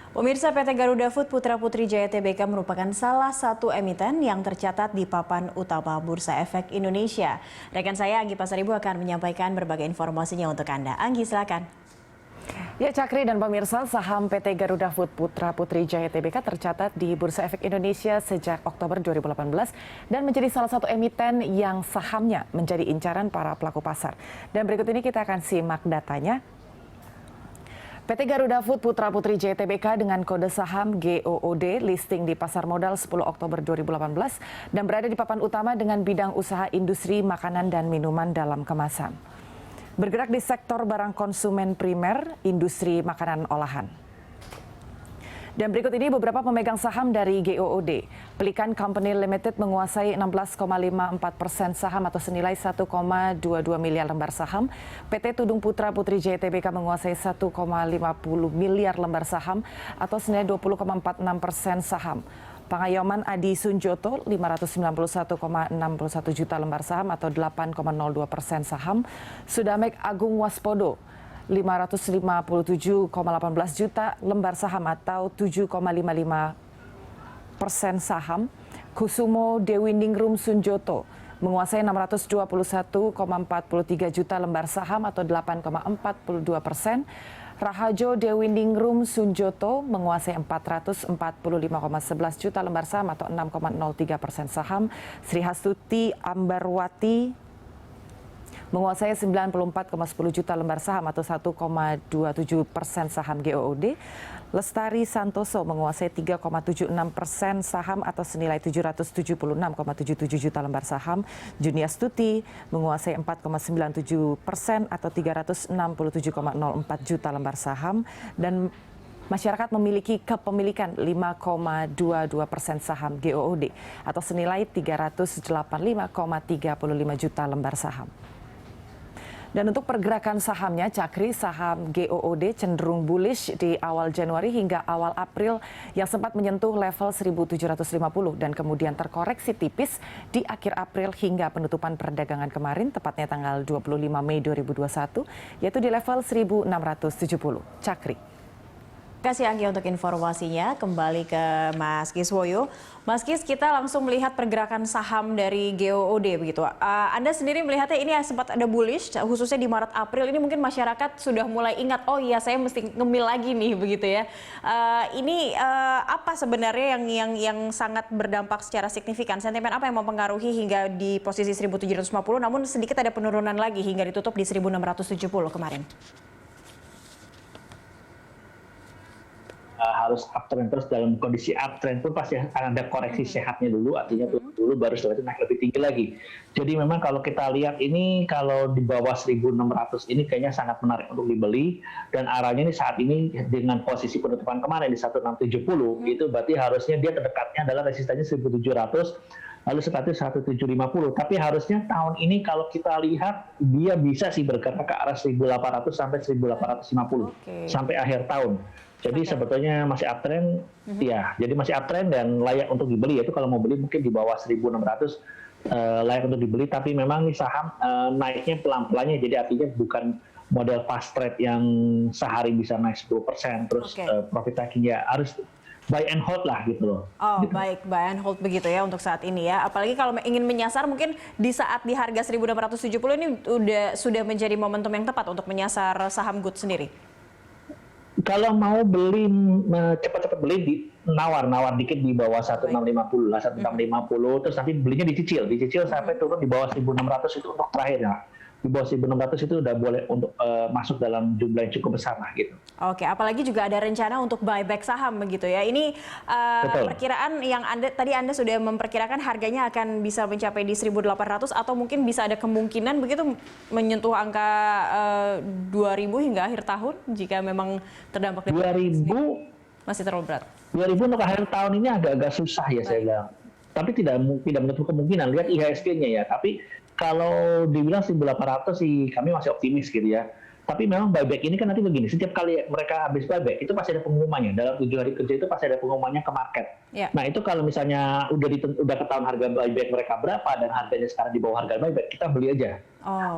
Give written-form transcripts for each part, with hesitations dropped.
Pemirsa, PT Garuda Food Putra Putri Jaya Tbk merupakan salah satu emiten yang tercatat di papan utama Bursa Efek Indonesia. Rekan saya Anggi Pasaribu akan menyampaikan berbagai informasinya untuk Anda. Anggi, silakan. Ya, Cakri dan pemirsa, saham PT Garuda Food Putra Putri Jaya Tbk tercatat di Bursa Efek Indonesia sejak Oktober 2018 dan menjadi salah satu emiten yang sahamnya menjadi incaran para pelaku pasar. Dan berikut ini kita akan simak datanya. PT Garuda Food Putra Putri Jaya Tbk dengan kode saham GOOD listing di pasar modal 10 Oktober 2018 dan berada di papan utama dengan bidang usaha industri makanan dan minuman dalam kemasan. Bergerak di sektor barang konsumen primer, industri makanan olahan. Dan berikut ini beberapa pemegang saham dari GOOD. Pelikan Company Limited menguasai 16,54% saham atau senilai 1,22 miliar lembar saham. PT Tudung Putra Putri Jaya Tbk menguasai 1,50 miliar lembar saham atau senilai 20,46% saham. Pangayoman Adi Sunjoto 591,61 juta lembar saham atau 8,02% saham. Sudamek Agung Waspodo 557,18 juta lembar saham atau 7,55% saham. Kusumo Dewi Ningrum Sunjoto menguasai 621,43 juta lembar saham atau 8,42%. Rahajo Dewi Ningrum Sunjoto menguasai 445,11 juta lembar saham atau 6,03% saham. Sri Hastuti Ambarwati menguasai 94,10 juta lembar saham atau 1,27% saham GOOD. Lestari Santoso menguasai 3,76% saham atau senilai 776,77 juta lembar saham. Juniastuti menguasai 4,97% atau 367,04 juta lembar saham. Dan masyarakat memiliki kepemilikan 5,22% saham GOOD atau senilai 385,35 juta lembar saham. Dan untuk pergerakan sahamnya, Cakri, saham GOOD cenderung bullish di awal Januari hingga awal April yang sempat menyentuh level 1.750 dan kemudian terkoreksi tipis di akhir April hingga penutupan perdagangan kemarin, tepatnya tanggal 25 Mei 2021, yaitu di level 1.670. Cakri. Terima kasih Anggi untuk informasinya. Kembali ke Mas Kiswoyo. Mas Kis, kita langsung melihat pergerakan saham dari GOOD begitu. Anda sendiri melihatnya ini sempat ada bullish, khususnya di Maret April ini mungkin masyarakat sudah mulai ingat, oh iya saya mesti ngemil lagi nih begitu ya. Ini apa sebenarnya yang sangat berdampak secara signifikan? Sentimen apa yang mempengaruhi hingga di posisi 1.750 namun sedikit ada penurunan lagi hingga ditutup di 1.670 kemarin? Harus uptrend terus. Dalam kondisi uptrend pun pasti akan ada koreksi sehatnya dulu, artinya dulu baru setelah itu naik lebih tinggi lagi. Jadi memang kalau kita lihat ini, kalau di bawah 1.600 ini kayaknya sangat menarik untuk dibeli, dan arahnya ini saat ini dengan posisi penutupan kemarin di 1670 itu berarti harusnya dia terdekatnya adalah resistannya 1.700, lalu sekatnya 1.750. Tapi harusnya tahun ini kalau kita lihat dia bisa sih bergerak ke arah 1.800 sampai 1.850 sampai akhir tahun. Jadi sebetulnya masih uptrend, ya. Jadi masih uptrend dan layak untuk dibeli. Itu kalau mau beli mungkin di bawah 1.600 layak untuk dibeli. Tapi memang nih saham naiknya pelan-pelannya. Jadi artinya bukan model fast trade yang sehari bisa naik 10%. Terus profit taking-nya harus buy and hold lah gitu loh. Oh gitu. Baik, buy and hold begitu ya untuk saat ini ya. Apalagi kalau ingin menyasar mungkin di saat di harga 1.670 ini sudah menjadi momentum yang tepat untuk menyasar saham GOOD sendiri. Kalau mau beli cepat-cepat beli di nawar dikit di bawah 1650 lah, 1650, terus nanti belinya dicicil sampai turun di bawah 1.600 itu untuk terakhir ya. Di bawah 1.600 itu udah boleh untuk masuk dalam jumlah yang cukup besar lah gitu. Oke, apalagi juga ada rencana untuk buyback saham begitu ya. Ini perkiraan yang tadi Anda sudah memperkirakan harganya akan bisa mencapai di 1.800 atau mungkin bisa ada kemungkinan begitu menyentuh angka 2.000 hingga akhir tahun jika memang terdampak dari 2.000 masih terlalu berat. 2.000 untuk akhir tahun ini agak-agak susah ya saya bilang. Tapi tidak menutup kemungkinan, lihat IHSG-nya ya. Tapi kalau dibilang 1.800 sih kami masih optimis gitu ya. Tapi memang buyback ini kan nanti begini, setiap kali mereka habis buyback itu pasti ada pengumumannya. Dalam 7 hari kerja itu pasti ada pengumumannya ke market. Yeah. Nah itu kalau misalnya udah ketahuan harga buyback mereka berapa dan harganya sekarang di bawah harga buyback, kita beli aja.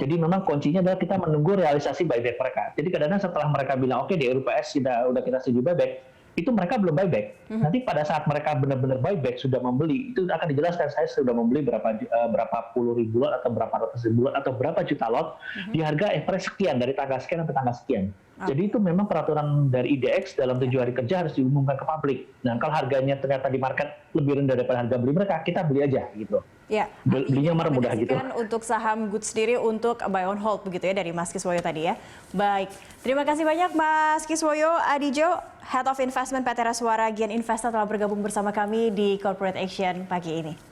Jadi memang kuncinya adalah kita menunggu realisasi buyback mereka. Jadi kadang-kadang setelah mereka bilang oke di RUPS udah kita setuju buyback, itu mereka belum buyback. Nanti pada saat mereka benar-benar buyback sudah membeli, itu akan dijelaskan saya sudah membeli berapa puluh ribu lot atau berapa ratus ribu lot atau berapa juta lot di harga average sekian dari tanggal sekian sampai tanggal sekian. Jadi itu memang peraturan dari IDX dalam 7 hari kerja harus diumumkan ke publik. Nah, kalau harganya ternyata di market lebih rendah daripada harga beli mereka, kita beli aja gitu. Ya, belinya marah mudah gitu. Untuk saham Good sendiri untuk buy on hold begitu ya dari Mas Kiswoyo tadi ya. Baik, terima kasih banyak Mas Kiswoyo Adijo, Head of Investment PT Raswara Gian Investa telah bergabung bersama kami di Corporate Action pagi ini.